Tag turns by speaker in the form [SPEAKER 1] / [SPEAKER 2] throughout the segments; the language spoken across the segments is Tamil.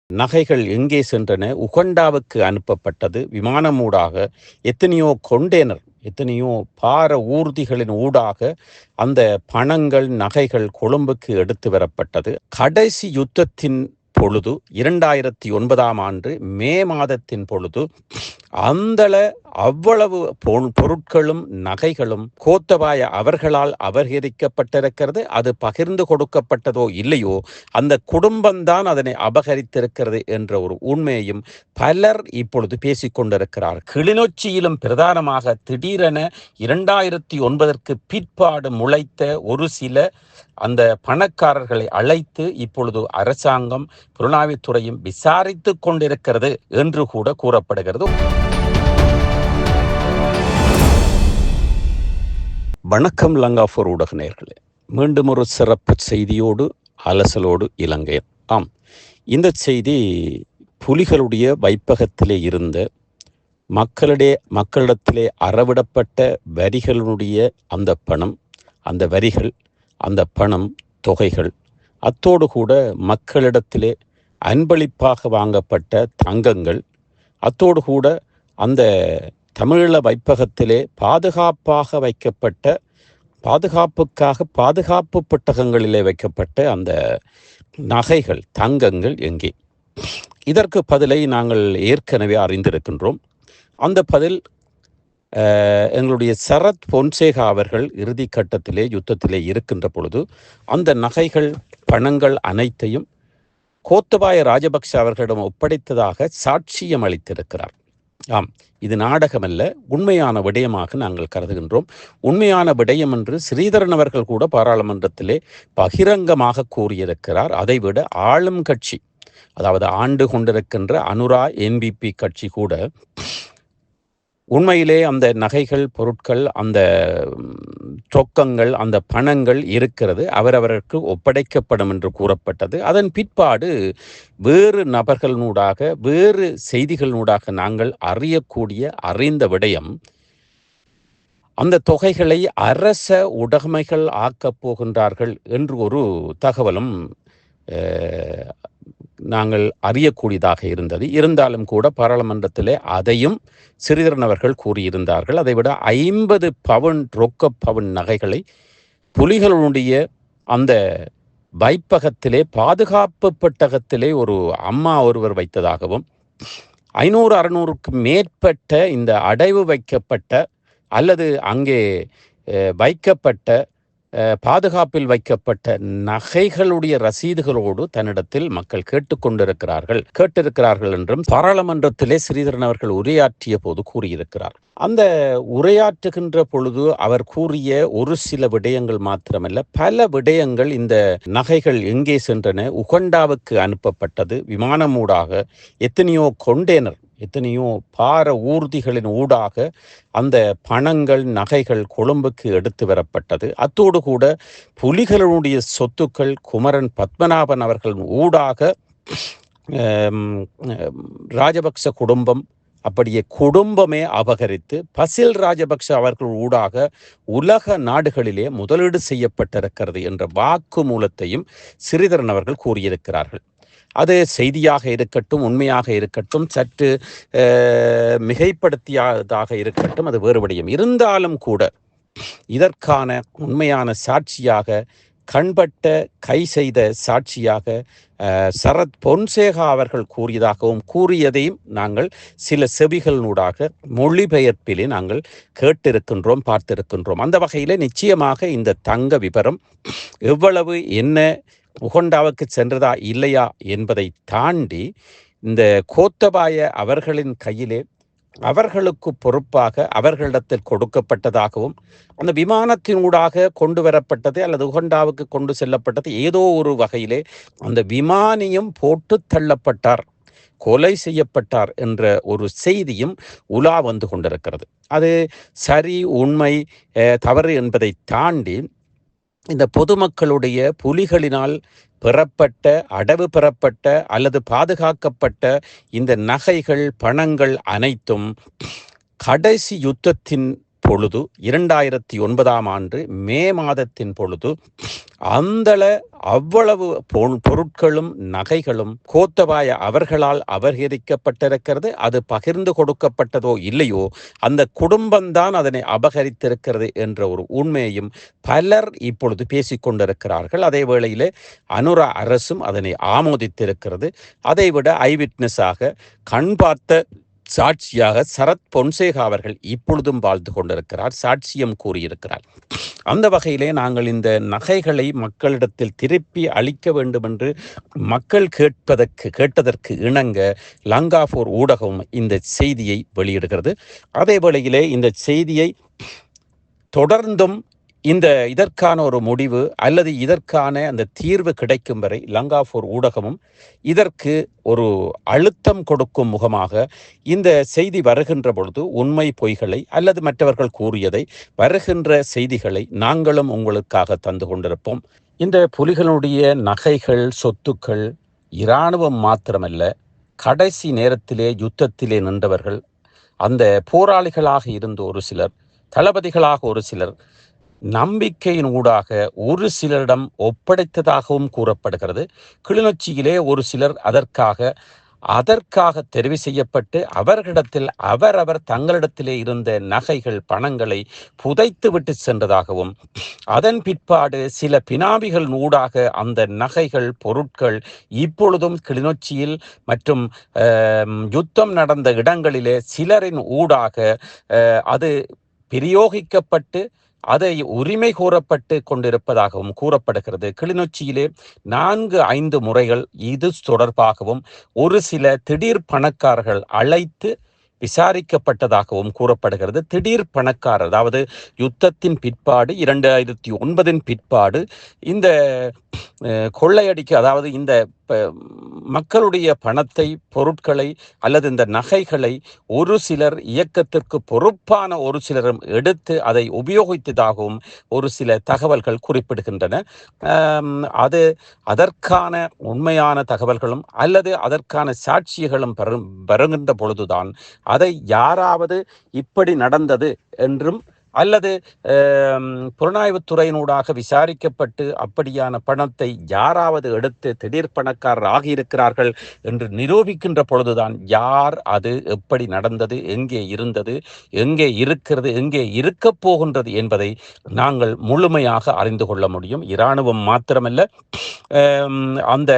[SPEAKER 1] நகைகள் எங்கே சென்றன? உகண்டாவுக்கு அனுப்பப்பட்டது விமானமூடாக. எத்தனையோ கொண்டேனர், எத்தனையோ பார ஊர்திகளின் ஊடாக அந்த பணங்கள், நகைகள் கொழும்புக்கு எடுத்து வரப்பட்டது. கடைசி யுத்தத்தின் பொழுது 2009ஆம் ஆண்டு மே மாதத்தின் பொழுது அவ்வளவு பொருட்களும் நகைகளும் கோத்தபாய அவர்களால் அபகரிக்கப்பட்டிருக்கிறது. அது பகிர்ந்து கொடுக்கப்பட்டதோ இல்லையோ, அந்த குடும்பம்தான் அதனை அபகரித்திருக்கிறது என்ற ஒரு உண்மையையும் பலர் இப்பொழுது பேசிக்கொண்டிருக்கிறார். கிளிநொச்சியிலும் பிரதானமாக திடீரென 2009ற்கு பிற்பாடு முளைத்த ஒரு சில அந்த பணக்காரர்களை அழைத்து இப்பொழுது அரசாங்கம், புலனாய்வுத்துறையும் விசாரித்து கொண்டிருக்கிறது என்று கூட கூறப்படுகிறது. வணக்கம் லங்காபூர் ஊடக நேயர்களே, மீண்டும் ஒரு சிறப்பு செய்தியோடு அலசலோடு இலங்கை. இந்த செய்தி புலிகளுடைய வைப்பகத்திலே இருந்த மக்களிடத்திலே அறவிடப்பட்ட வரிகளுடைய அந்த பணம், அந்த வரிகள், அந்த பணம், தொகைகள், அத்தோடு கூட மக்களிடத்திலே அன்பளிப்பாக வாங்கப்பட்ட தங்கங்கள், அத்தோடு கூட அந்த தமிழீழ வைப்பகத்திலே பாதுகாப்பாக வைக்கப்பட்ட, பாதுகாப்பு பெட்டகங்களிலே வைக்கப்பட்ட அந்த நகைகள், தங்கங்கள் எங்கே? இதற்கு பதிலை நாங்கள் ஏற்கனவே அறிந்திருக்கின்றோம். அந்த பதில் எங்களுடைய சரத் பொன்சேகா அவர்கள் இறுதி கட்டத்திலே யுத்தத்திலே இருக்கின்ற பொழுது அந்த நகைகள், பணங்கள் அனைத்தையும் கோத்தபாய ராஜபக்ஷ அவர்களிடம் ஒப்படைத்ததாக சாட்சியம் அளித்திருக்கிறார். இது நாடகமல்ல, உண்மையான விடயமாக நாங்கள் கருதுகின்றோம். உண்மையான விடயம் என்று ஸ்ரீதரன் அவர்கள் கூட பாராளுமன்றத்திலே பகிரங்கமாக கூறியிருக்கிறார். அதைவிட ஆளும் கட்சி, அதாவது ஆண்டு கொண்டிருக்கின்ற அனுரா என்பிபி கட்சி கூட உண்மையிலே அந்த நகைகள், பொருட்கள், அந்த ரொக்கங்கள், அந்த பணங்கள் இருக்கிறது, அவரவருக்கு ஒப்படைக்கப்படும் என்று கூறப்பட்டது. அதன் பிற்பாடு வேறு நபர்களூடாக, வேறு செய்திகளூடாக நாங்கள் அறிந்த விடயம், அந்த தொகைகளை அரச உடைமைகள் ஆக்கப் போகின்றார்கள் என்று ஒரு தகவலும் நாங்கள் அறியக்கூடியதாக இருந்தது. இருந்தாலும் கூட பாராளுமன்றத்திலே அதையும் ஸ்ரீதரன் அவர்கள் கூறியிருந்தார்கள். அதைவிட 50 பவுன் ரொக்க பவுன் நகைகளை புலிகளுடைய அந்த வைப்பகத்திலே, பாதுகாப்பு பெட்டகத்திலே ஒரு அம்மா ஒருவர் வைத்ததாகவும், 500-600க்கு மேற்பட்ட இந்த அடைவு வைக்கப்பட்ட அல்லது அங்கே வைக்கப்பட்ட பாதுகாப்பில் வைக்கப்பட்ட நகைகளுடைய ரசீதுகளோடு தன்னிடத்தில் மக்கள் கேட்டிருக்கிறார்கள் என்றும் பாராளுமன்றத்திலே ஸ்ரீதரன் அவர்கள் உரையாற்றிய போது கூறியிருக்கிறார். அந்த உரையாற்றுகின்ற பொழுது அவர் கூறிய ஒரு சில விடயங்கள் மாத்திரமல்ல, பல விடயங்கள், இந்த நகைகள் எங்கே சென்றன, உகண்டாவுக்கு அனுப்பப்பட்டது விமானமூடாக, எத்தனையோ கொண்டேனர், எத்தனையோ பார ஊர்திகளின் ஊடாக அந்த பணங்கள், நகைகள் கொழும்புக்கு எடுத்து வரப்பட்டது. அத்தோடு கூட புலிகளுடைய சொத்துக்கள் குமரன் பத்மநாபன் அவர்கள் ஊடாக ராஜபக்ச குடும்பம், அப்படியே குடும்பமே அபகரித்து பசில் ராஜபக்ஷ அவர்கள் ஊடாக உலக நாடுகளிலே முதலீடு செய்யப்பட்டிருக்கிறது என்ற வாக்குமூலத்தையும் ஸ்ரீதரன் அவர்கள் கூறியிருக்கிறார்கள். அது செய்தியாக இருக்கட்டும், உண்மையாக இருக்கட்டும், சற்று மிகைப்படுத்தியதாக இருக்கட்டும், அது வேறுபடியும் இருந்தாலும் கூட இதற்கான உண்மையான சாட்சியாக, கண்பட்ட கை செய்த சாட்சியாக சரத் பொன்சேகா அவர்கள் கூறியதையும் நாங்கள் சில செவிகளூடாக மொழிபெயர்ப்பிலே நாங்கள் கேட்டிருக்கின்றோம், பார்த்திருக்கின்றோம். அந்த வகையில் நிச்சயமாக இந்த தங்க விபரம் எவ்வளவு, என்ன, உகண்டாவுக்கு சென்றதா இல்லையா என்பதை தாண்டி இந்த கோத்தபாய அவர்களின் கையிலே அவர்களுக்கு பொறுப்பாக அவர்களிடத்தில் கொடுக்கப்பட்டதாகவும், அந்த விமானத்தினூடாக கொண்டு வரப்பட்டது அல்லது உகண்டாவுக்கு கொண்டு செல்லப்பட்டது, ஏதோ ஒரு வகையிலே அந்த விமானியும் போட்டு தள்ளப்பட்டார், கொலை செய்யப்பட்டார் என்ற ஒரு செய்தியும் உலா வந்து கொண்டிருக்கிறது. அது சரி, உண்மை, தவறு என்பதை தாண்டி இந்த பொதுமக்களுடைய புலிகளினால் அடவு பெறப்பட்ட அல்லது பாதுகாக்கப்பட்ட இந்த நகைகள், பணங்கள் அனைத்தும் கடைசி யுத்தத்தின் பொழுது 2009ஆம் ஆண்டு மே மாதத்தின் பொழுது அவ்வளவு பொருட்களும் நகைகளும் கோத்தபாய அவர்களால் அபகரிக்கப்பட்டிருக்கிறது. அது பகிர்ந்து கொடுக்கப்பட்டதோ இல்லையோ, அந்த குடும்பம்தான் அதனை அபகரித்திருக்கிறது என்ற ஒரு உண்மையையும் பலர் இப்பொழுது பேசிக்கொண்டிருக்கிறார்கள். அதே வேளையிலே அனுரா அரசும் அதனை ஆமோதித்திருக்கிறது. அதைவிட ஐவிட்னஸாக கண் பார்த்த சாட்சியாக சரத் பொன்சேகா அவர்கள் இப்பொழுதும் வாழ்ந்து கொண்டிருக்கிறார், சாட்சியம் கூறியிருக்கிறார். அந்த வகையிலே நாங்கள் இந்த நகைகளை மக்களிடத்தில் திருப்பி அளிக்க வேண்டும் என்று மக்கள் கேட்டதற்கு இணங்க லங்காபூர் ஊடகம் இந்த செய்தியை வெளியிடுகிறது. அதே வேளையிலே இந்த செய்தியை தொடர்ந்தும் இதற்கான ஒரு முடிவு அல்லது இதற்கான அந்த தீர்வு கிடைக்கும் வரை லங்காபூர் ஊடகமும் இதற்கு ஒரு அழுத்தம் கொடுக்கும் முகமாக இந்த செய்தி வருகின்ற பொழுது உண்மை பொய்களை அல்லது மற்றவர்கள் கூறியதை வருகின்ற செய்திகளை நாங்களும் உங்களுக்காக தந்து கொண்டிருப்போம். இந்த புலிகளுடைய நகைகள், சொத்துக்கள் இராணுவம் மாத்திரமல்ல, கடைசி நேரத்திலே யுத்தத்திலே நின்றவர்கள், அந்த போராளிகளாக இருந்த ஒரு சிலர், தளபதிகளாக ஒரு சிலர் நம்பிக்கையின் ஊடாக ஒரு சிலரிடம் ஒப்படைத்ததாகவும் கூறப்படுகிறது. கிளிநொச்சியிலே ஒரு சிலர் அதற்காக தெரிவு செய்யப்பட்டு அவர்களிடத்தில் அவரவர் தங்களிடத்திலே இருந்த நகைகள், பணங்களை புதைத்து விட்டு சென்றதாகவும், அதன் பிற்பாடு சில பினாமிகள் ஊடாக அந்த நகைகள், பொருட்கள் இப்பொழுதும் கிளிநொச்சியில் மற்றும் யுத்தம் நடந்த இடங்களிலே சிலரின் ஊடாக அது பிரயோகிக்கப்பட்டு அதை உரிமை கோரப்பட்டு கொண்டிருப்பதாகவும் கூறப்படுகிறது. கிளிநொச்சியிலே 4-5 முறைகள் இது தொடர்பாகவும் ஒரு சில திடீர் பணக்காரர்கள் அழைத்து விசாரிக்கப்பட்டதாகவும் கூறப்படுகிறது. திடீர் பணக்காரர், அதாவது யுத்தத்தின் பிற்பாடு 2009 பிற்பாடு இந்த கொள்ளையடிக்க, அதாவது இந்த மக்களுடைய பணத்தை, பொருட்களை அல்லது இந்த நகைகளை ஒரு சிலர் இயக்கத்திற்கு பொறுப்பான ஒரு சிலரும் எடுத்து அதை உபயோகித்ததாகவும் ஒரு சில தகவல்கள் குறிப்பிடுகின்றன. அதற்கான உண்மையான தகவல்களும் அல்லது அதற்கான சாட்சியங்களும் வருகின்ற பொழுதுதான் அதை யாராவது இப்படி நடந்தது என்றும் அல்லது புலனாய்வுத்துறையினூடாக விசாரிக்கப்பட்டு அப்படியான பணத்தை யாராவது எடுத்து திடீர் பணக்காரர் ஆகியிருக்கிறார்கள் என்று நிரூபிக்கின்ற பொழுதுதான் யார் அது, எப்படி நடந்தது, எங்கே இருந்தது, எங்கே இருக்கிறது, எங்கே இருக்கப் போகின்றது என்பதை நாங்கள் முழுமையாக அறிந்து கொள்ள முடியும். இராணுவம் மாத்திரமல்ல, அந்த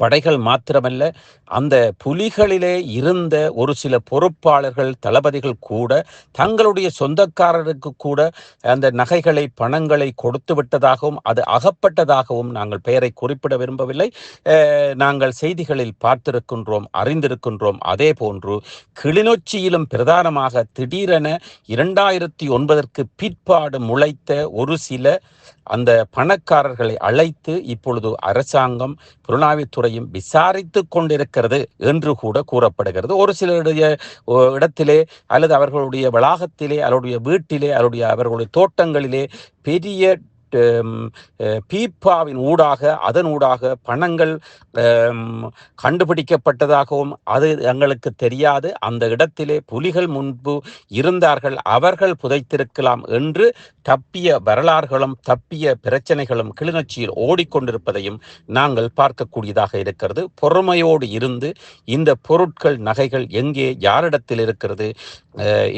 [SPEAKER 1] படைகள் மாத்திரமல்ல, அந்த புலிகளிலே இருந்த ஒரு சில பொறுப்பாளர்கள், தளபதிகள் கூட தங்களுடைய சொந்தக்காரருக்கு கூட அந்த நகைகளை, பணங்களை கொடுத்து விட்டதாகவும் அது அகப்பட்டதாகவும் நாங்கள் பெயரை குறிப்பிட விரும்பவில்லை, நாங்கள் செய்திகளில் பார்த்திருக்கின்றோம், அறிந்திருக்கின்றோம். அதே போன்று கிளிநொச்சியிலும் பிரதானமாக திடீரென 2009 பிற்பாடு முளைத்த ஒரு சில அந்த பணக்காரர்களை அழைத்து இப்பொழுது அரசாங்கம், புலனாய்வுத்துறையும் விசாரித்து கொண்டிருக்கிறது என்று கூட கூறப்படுகிறது. ஒரு சிலருடைய இடத்திலே அல்லது அவர்களுடைய வளாகத்திலே, அவருடைய வீட்டிலே, அவர்களுடைய தோட்டங்களிலே பெரிய பீப்பாவின் ஊடாக, அதனூடாக பணங்கள் கண்டுபிடிக்கப்பட்டதாகவும் அது எங்களுக்கு தெரியாது, அந்த இடத்திலே புலிகள் முன்பு இருந்தார்கள், அவர்கள் புதைத்திருக்கலாம் என்று தப்பிய வரலாறுகளும் தப்பிய பிரச்சனைகளும் கிளிநொச்சியில் ஓடிக்கொண்டிருப்பதையும் நாங்கள் பார்க்கக்கூடியதாக இருக்கிறது. பொறுமையோடு இருந்து இந்த பொருட்கள், நகைகள் எங்கே, யாரிடத்தில் இருக்கிறது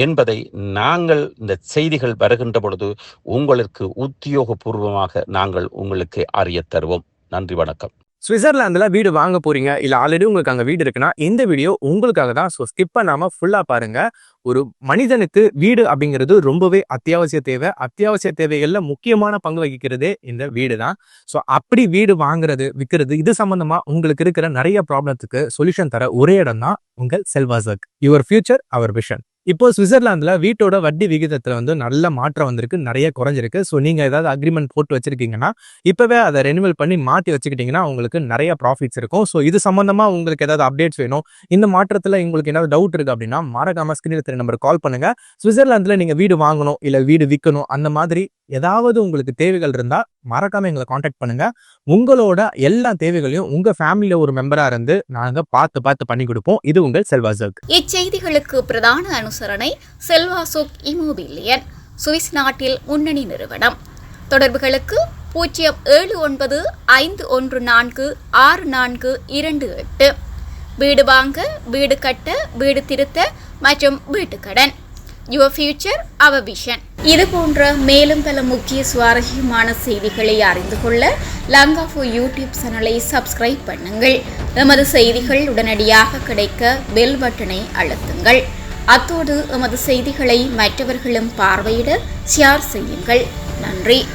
[SPEAKER 1] என்பதை நாங்கள் இந்த செய்திகள் வருகின்ற பொழுது உங்களுக்கு உத்தியோகபூர்வமாக நாங்கள் உங்களுக்கு அறிய தருவோம். நன்றி, வணக்கம்.
[SPEAKER 2] சுவிட்சர்லாந்துல வீடு வாங்க போறீங்க, இல்ல ஆல்ரெடி உங்களுக்கு அங்க வீடு இருக்குன்னா இந்த வீடியோ உங்களுக்காக தான். ஸோ ஸ்கிப் பண்ணாம ஃபுல்லா பாருங்க. ஒரு மனிதனுக்கு வீடு அப்படிங்கிறது ரொம்பவே அத்தியாவசிய தேவை. அத்தியாவசிய தேவைகள்ல முக்கியமான பங்கு வகிக்கிறதே இந்த வீடு தான். ஸோ அப்படி வீடு வாங்குறது, விற்கிறது, இது சம்பந்தமா உங்களுக்கு இருக்கிற நிறைய ப்ராப்ளத்துக்கு சொல்யூஷன் தர ஒரே இடம் தான் உங்கள் செல்வாசக். Your future our vision. இப்போ சுவிட்சர்லாந்துல வீட்டோட வட்டி விகிதத்துல நல்ல மாற்றம் வந்திருக்கு, நிறைய குறைஞ்சிருக்கு. ஸோ நீங்க ஏதாவது அக்ரிமெண்ட் போட்டு வச்சிருக்கீங்கன்னா இப்பவே அதை ரெனிவல் பண்ணி மாற்றி வச்சுக்கிட்டீங்கன்னா உங்களுக்கு நிறைய ப்ராஃபிட்ஸ் இருக்கும். ஸோ இது சம்பந்தமா உங்களுக்கு ஏதாவது அப்டேட்ஸ் வேணும், இந்த மாற்றத்துல உங்களுக்கு ஏதாவது டவுட் இருக்கு அப்படின்னா மறக்காம ஸ்கிரீன்ல தெரிய நம்பருக்கு கால் பண்ணுங்க. சுவிட்சர்லாந்துல நீங்க வீடு வாங்கணும், இல்ல வீடு விற்கணும், அந்த மாதிரி ஏதாவது உங்களுக்கு தேவைகள் இருந்தா மறக்காம எங்களை காண்டாக்ட் பண்ணுங்க. உங்களோட எல்லா தேவைகளையும் உங்க ஃபேமிலியில ஒரு மெம்பரா இருந்து நாங்க பார்த்து பண்ணி கொடுப்போம். இது உங்கள் செல்வாசக்.
[SPEAKER 3] இச்செய்திகளுக்கு பிரதான அனுசரணை செல்வாசோக் இமோபிலியன் சுவிஸ் நாட்டில் முன்னணி நிறுவனம். தொடர்புகளுக்கு 0795146428. வீடு வாங்க, வீடு கட்ட, வீடு திருத்த மற்றும் வீட்டுக்கடன். Your future, our vision. இது போன்ற மேலும் பல முக்கிய சுவாரஸ்யமான செய்திகளை அறிந்து கொள்ள லங்காஃபோ யூடியூப் சேனலை சப்ஸ்கிரைப் பண்ணுங்கள். எமது செய்திகள் உடனடியாக கிடைக்க பெல் பட்டனை அழுத்துங்கள். அத்தோடு எமது செய்திகளை மற்றவர்களும் பார்வையிட ஷேர் செய்யுங்கள். நன்றி.